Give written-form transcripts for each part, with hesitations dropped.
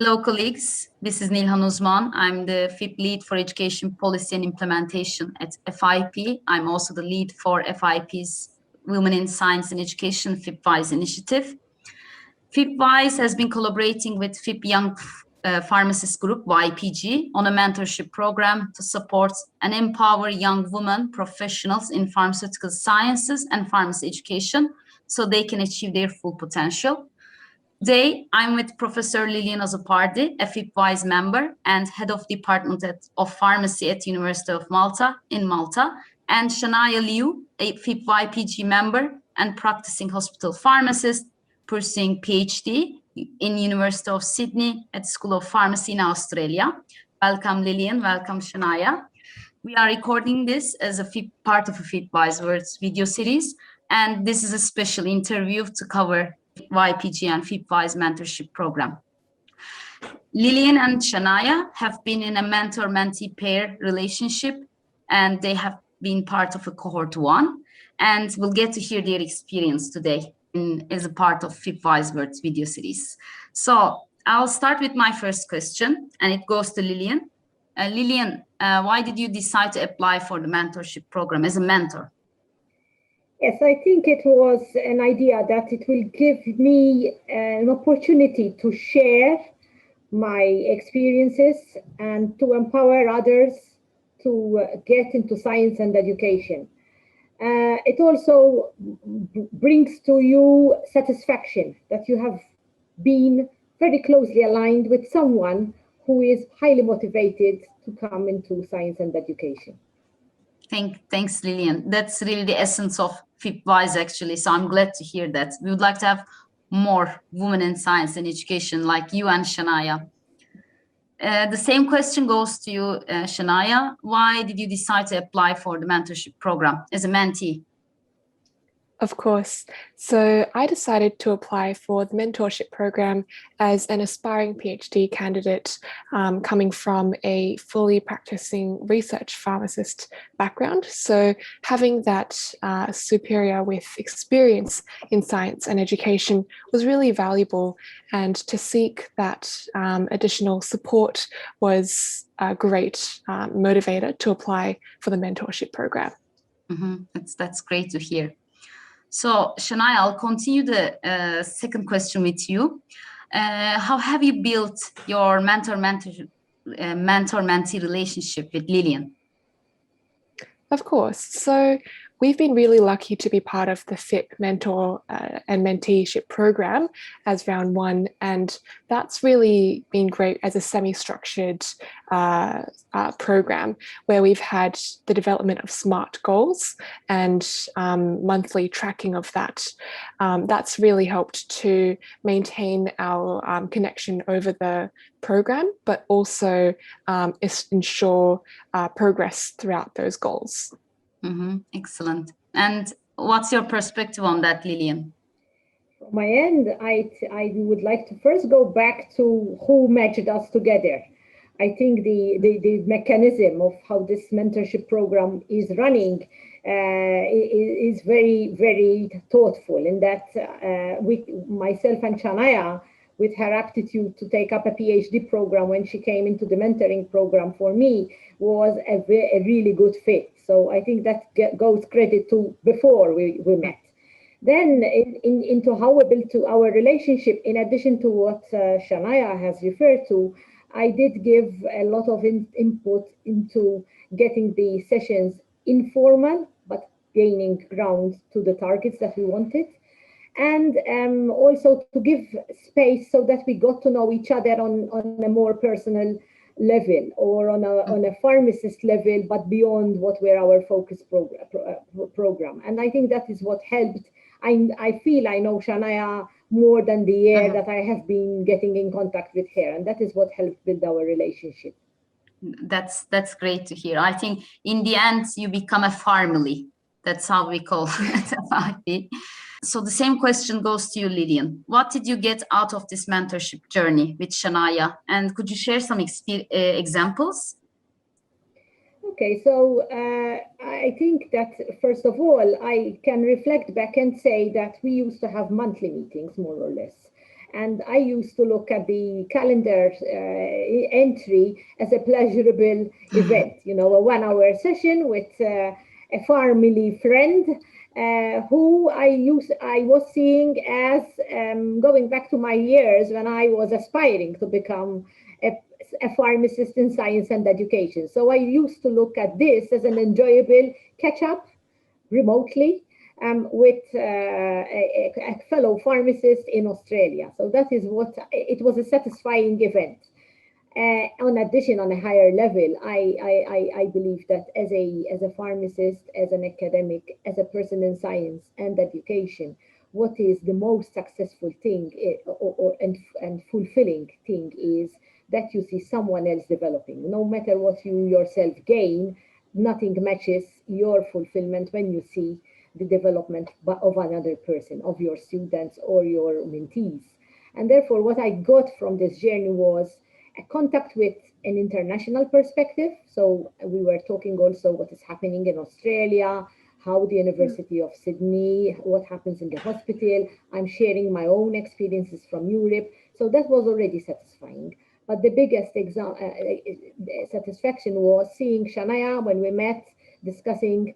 Hello, colleagues. This is Nilhan Uzman. I'm the FIP lead for education policy and implementation at FIP. I'm also the lead for FIP's Women in Science and Education FIPWiSE initiative. FIPWiSE has been collaborating with FIP Young Pharmacist Group, YPG, on a mentorship program to support and empower young women professionals in pharmaceutical sciences and pharmacy education so they can achieve their full potential. Today, I'm with Professor Lilian Azopardi, a FIPWiSE member and head of Department of Pharmacy at University of Malta in Malta, and Shania Liu, a FIPYPG member and practicing hospital pharmacist, pursuing PhD in University of Sydney at School of Pharmacy in Australia. Welcome, Lilian. Welcome, Shania. We are recording this as a part of a FIPWiSE Words video series, and this is a special interview to cover YPG and FIPWiSE mentorship program. Lilian and Shania have been in a mentor-mentee pair relationship, and they have been part of a cohort 1, and we'll get to hear their experience today as a part of FIPWiSE Words video series. So I'll start with my first question, and it goes to Lilian. Lilian, why did you decide to apply for the mentorship program as a mentor? Yes, I think it was an idea that it will give me an opportunity to share my experiences and to empower others to get into science and education. It also brings to you satisfaction that you have been very closely aligned with someone who is highly motivated to come into science and education. Thanks, Lilian. That's really the essence of FIPWiSE, actually. So I'm glad to hear that. We would like to have more women in science and education like you and Shania. The same question goes to you, Shania. Why did you decide to apply for the mentorship program as a mentee? Of course. So I decided to apply for the mentorship program as an aspiring PhD candidate coming from a fully practicing research pharmacist background. So having that superior with experience in science and education was really valuable, and to seek that additional support was a great motivator to apply for the mentorship program. Mm-hmm. That's great to hear. So, Shania, I'll continue the second question with you. How have you built your mentor-mentee relationship with Lilian? Of course. So we've been really lucky to be part of the FIP mentor and menteeship program as round 1, and that's really been great as a semi-structured program where we've had the development of SMART goals and monthly tracking of that. That's really helped to maintain our connection over the program, but also ensure progress throughout those goals. Mm-hmm. Excellent. And what's your perspective on that, Lilian? From my end, I would like to first go back to who matched us together. I think the mechanism of how this mentorship program is running is very, very thoughtful, in that myself and Shania, with her aptitude to take up a PhD program when she came into the mentoring program, for me was a really good fit. So I think that goes credit to before we met. Then into how we built to our relationship, in addition to what Shania has referred to, I did give a lot of input into getting the sessions informal, but gaining ground to the targets that we wanted. And also to give space so that we got to know each other on a more personal level, or on a pharmacist level, but beyond what were our focus program. And I think that is what helped. I feel I know Shania more than the year that I have been getting in contact with her, and that is what helped build our relationship. That's great to hear. I think in the end you become a family. That's how we call it. So the same question goes to you, Lilian. What did you get out of this mentorship journey with Shania? And could you share some examples? Okay, so I think that first of all, I can reflect back and say that we used to have monthly meetings, more or less. And I used to look at the calendar entry as a pleasurable event, you know, a 1 hour session with a family friend who I was seeing as going back to my years when I was aspiring to become a pharmacist in science and education. So I used to look at this as an enjoyable catch up remotely with a fellow pharmacist in Australia. So that is what it was, a satisfying event. On addition, on a higher level, I believe that as a pharmacist, as an academic, as a person in science and education, what is the most successful thing and fulfilling thing is that you see someone else developing. No matter what you yourself gain, nothing matches your fulfillment when you see the development of another person, of your students or your mentees. And therefore, what I got from this journey was a contact with an international perspective. So we were talking also what is happening in Australia, how the University of Sydney, what happens in the hospital. I'm sharing my own experiences from Europe. So that was already satisfying. But the biggest satisfaction was seeing Shania when we met, discussing,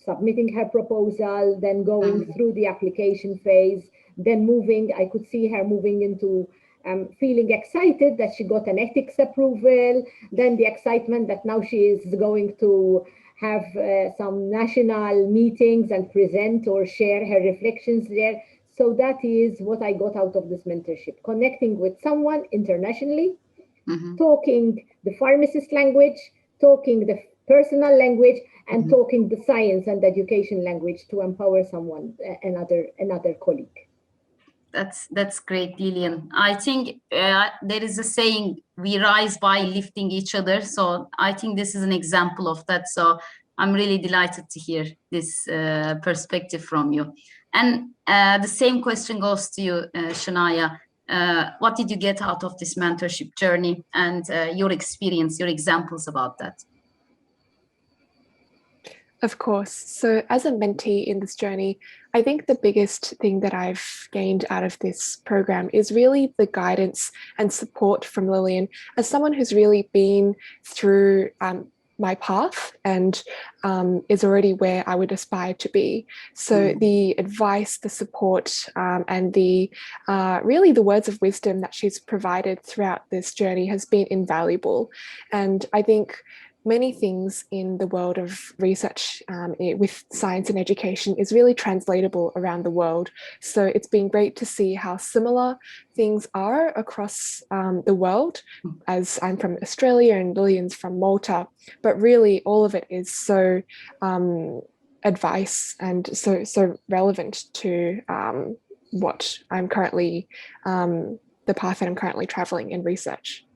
submitting her proposal, then going through the application phase, then moving. I could see her moving into feeling excited that she got an ethics approval, then the excitement that now she is going to have some national meetings and present or share her reflections there. So that is what I got out of this mentorship, connecting with someone internationally, talking the pharmacist language, talking the personal language, and talking the science and education language to empower someone, another colleague. That's great, Lillian. I think there is a saying, we rise by lifting each other. So I think this is an example of that. So I'm really delighted to hear this perspective from you. And the same question goes to you, Shania. What did you get out of this mentorship journey and your experience, your examples about that? Of course. So as a mentee in this journey, I think the biggest thing that I've gained out of this program is really the guidance and support from Lillian as someone who's really been through my path and is already where I would aspire to be. So the advice, the support, and the really the words of wisdom that she's provided throughout this journey has been invaluable. And I think many things in the world of research with science and education is really translatable around the world. So it's been great to see how similar things are across the world, as I'm from Australia and Lillian's from Malta, but really all of it is so advice and so relevant to what I'm currently, the path that I'm currently traveling in research.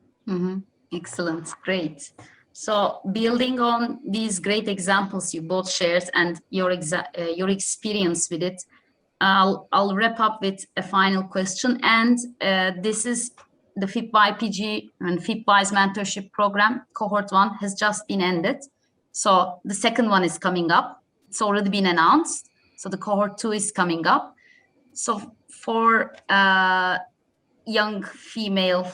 Excellent, great. So building on these great examples you both shared and your experience with it, I'll wrap up with a final question. And this is the FIPWiPG and FIPWiSE mentorship program. Cohort 1 has just been ended. So the second one is coming up. It's already been announced. So the cohort 2 is coming up. So for young female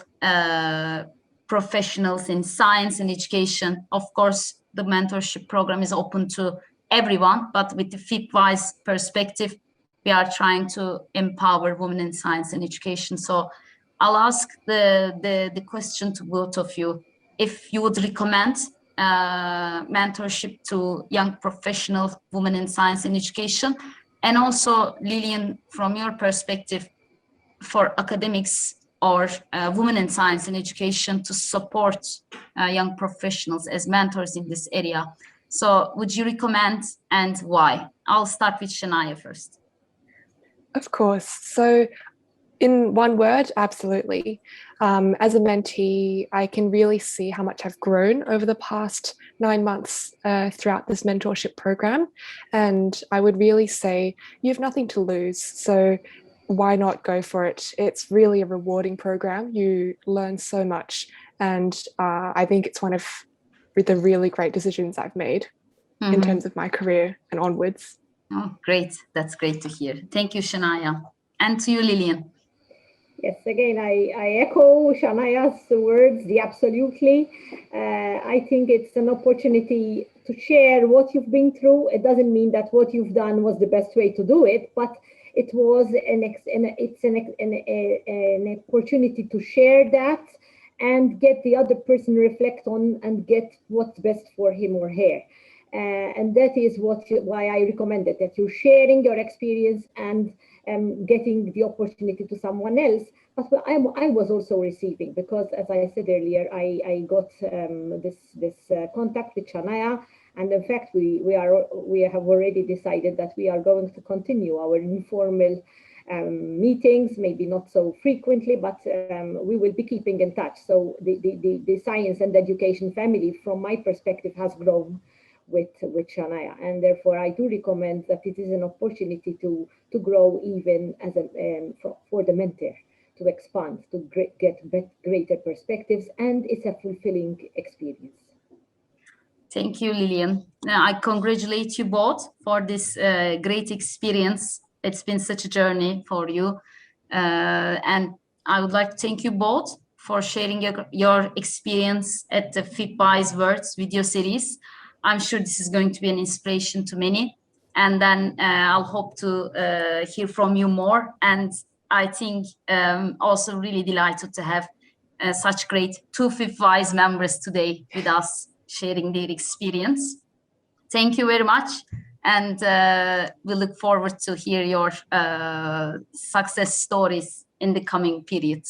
professionals in science and education, of course, the mentorship program is open to everyone, but with the FIPWiSE perspective, we are trying to empower women in science and education. So I'll ask the question to both of you, if you would recommend mentorship to young professional women in science and education, and also Lillian, from your perspective, for academics or women in science and education to support young professionals as mentors in this area. So would you recommend and why? I'll start with Shania first. Of course. So in one word, absolutely. As a mentee, I can really see how much I've grown over the past 9 months throughout this mentorship program. And I would really say you have nothing to lose. So why not go for it? It's really a rewarding program. You learn so much. And I think it's one of the really great decisions I've made in terms of my career and onwards. Oh, great. That's great to hear. Thank you, Shania. And to you, Lillian. Yes, again, I echo Shanaya's words, absolutely. I think it's an opportunity to share what you've been through. It doesn't mean that what you've done was the best way to do it, but it was an opportunity to share that and get the other person reflect on and get what's best for him or her. And that is why I recommend it, that you're sharing your experience and getting the opportunity to someone else. But I was also receiving, because as I said earlier, I got this contact with Shania, and in fact we have already decided that we are going to continue our informal meetings, maybe not so frequently, but we will be keeping in touch. So the science and education family, from my perspective, has grown with Shania, and therefore I do recommend that it is an opportunity to grow even as for the mentor, to expand, to get greater perspectives, and it's a fulfilling experience. Thank you, Lillian. I congratulate you both for this great experience. It's been such a journey for you. And I would like to thank you both for sharing your experience at the FIPWiSE Words video series. I'm sure this is going to be an inspiration to many. And then I'll hope to hear from you more. And I think also really delighted to have such great two FIPWiSE members today with us, sharing their experience. Thank you very much, and we look forward to hear your success stories in the coming period.